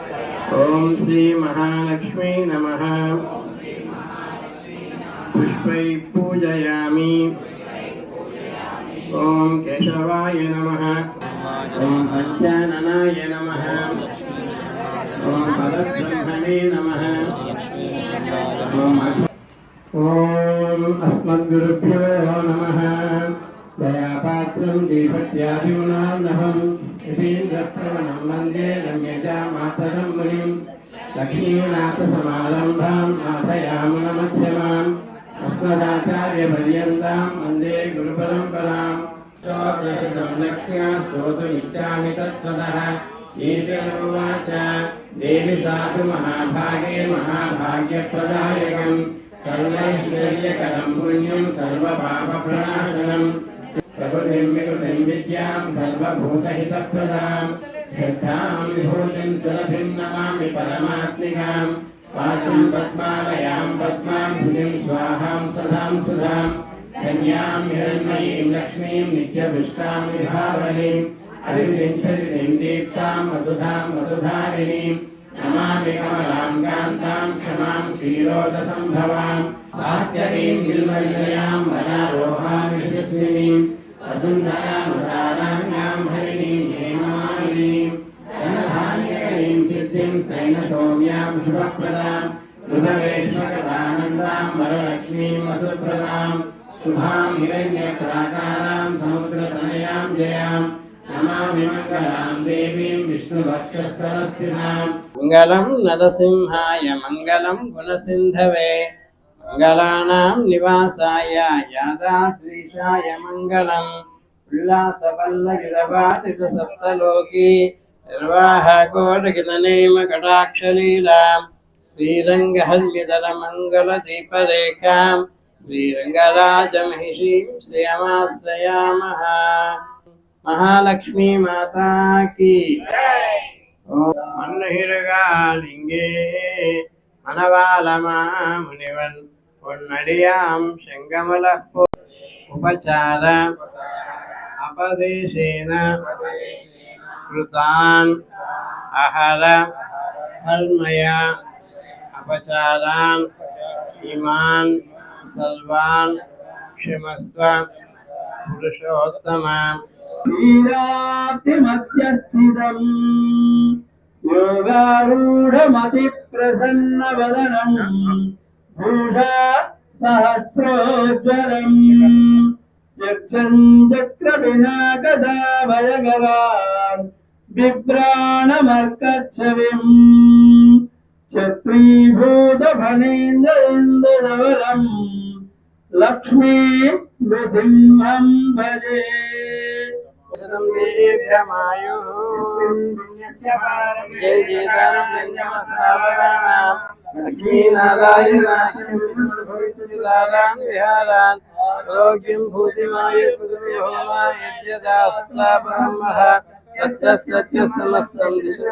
ओम श्री महालक्ष्मी नमः। पुष्पै पूजयामि। ओम केशवाय नमः। ओम पंचाननाय नमः। ओम परब्रह्मणे नमः। ओम अस्मद्गुरुभ्यो नमः। दयापात्रं दीपत्यादिगुणार्णवं यतीन्द्रप्रवणं वन्दे रम्यजा मातरं मुनिं लक्ष्मीनाथसमारम्भां नाथयामुनमध्यमाम् अस्मदाचार्यपर्यन्तां वन्दे गुरुपरम्पराम्। लक्ष्म्या स्तोतुमिच्छामि तत्त्वतः ईशनुवाच देवि साधु महाभागे महाभाग्यप्रदायकम् सर्वैश्वर्यकरं पुण्यं सर्वपापप्रणाशनम् प्रकृतिं विकृतिं विद्यां सर्वभूतहितप्रदां श्रद्धां विभूतिं सुरभिं नमामि परमात्मिकां वाचं पद्मालयां पद्मां सुधिं स्वाहां सदां सुधां कन्यां हिरण्मयीं लक्ष्मीं नित्यपुष्टां विभावरीं अदितिं दीप्तां वसुधां वसुधारिणीं नमामि कमलां कान्तां क्षमां क्षीरोदसम्भवां भास्करीं बिल्वनिलयां वनारोहां यशस्विनीं वसुन्धरां उदाराण्यां हरिणीं हेममालिनीं धनधान्यकरीं सिद्धिं सैनसौम्यां शुभप्रदां मृगवेश्मकदानन्दां वरलक्ष्मीं वसुप्रदां शुभां हिरण्यप्राकारां समुद्रतनयां जयां नमामि मंगलां देवीं विष्णुवक्षस्थलस्थितां मंगलं नरसिंहाय मंगलं गुणसिन्धवे मंगलानां निवासाय यादाद्रीशाय मंगलम् उल्लासवल्लगिरवाटितसप्तलोकी निर्वाहकोटगितनेमकटाक्षलीलां श्रीरङ्गहर्म्यदलमङ्गलदीपरेखां श्रीरङ्गराजमहिषीं श्रियमाश्रयामः। महालक्ष्मी माता की मन्नहिरगालिंगे मनवालमा मुनिवन பொன்னடியாம் செங்கமல उपचार अपदेशेन कृतान् अहर हर्मया अपचारान् इमान् सर्वान् क्षमस्व पुरुषोत्तम ीराब्धिमध्यस्थितं योगारूढमतिप्रसन्नवदनं भूषा सहस्रोज्ज्वलम् यक्षं चक्रविनाकदाभयकरान् बिभ्राणमर्कच्छविम् चक्रीभूतफणीन्द्रेन्द्रधवलम् लक्ष्मी नृसिंहं भजे। दीर्घमायुः जय जयदानं लक्ष्मीनारायणाख्यं विहारान् आरोग्यं भूतिमायुर्भूतिर्होमा यद्यदास्तापरमः तत्तस्य समस्तं दिशो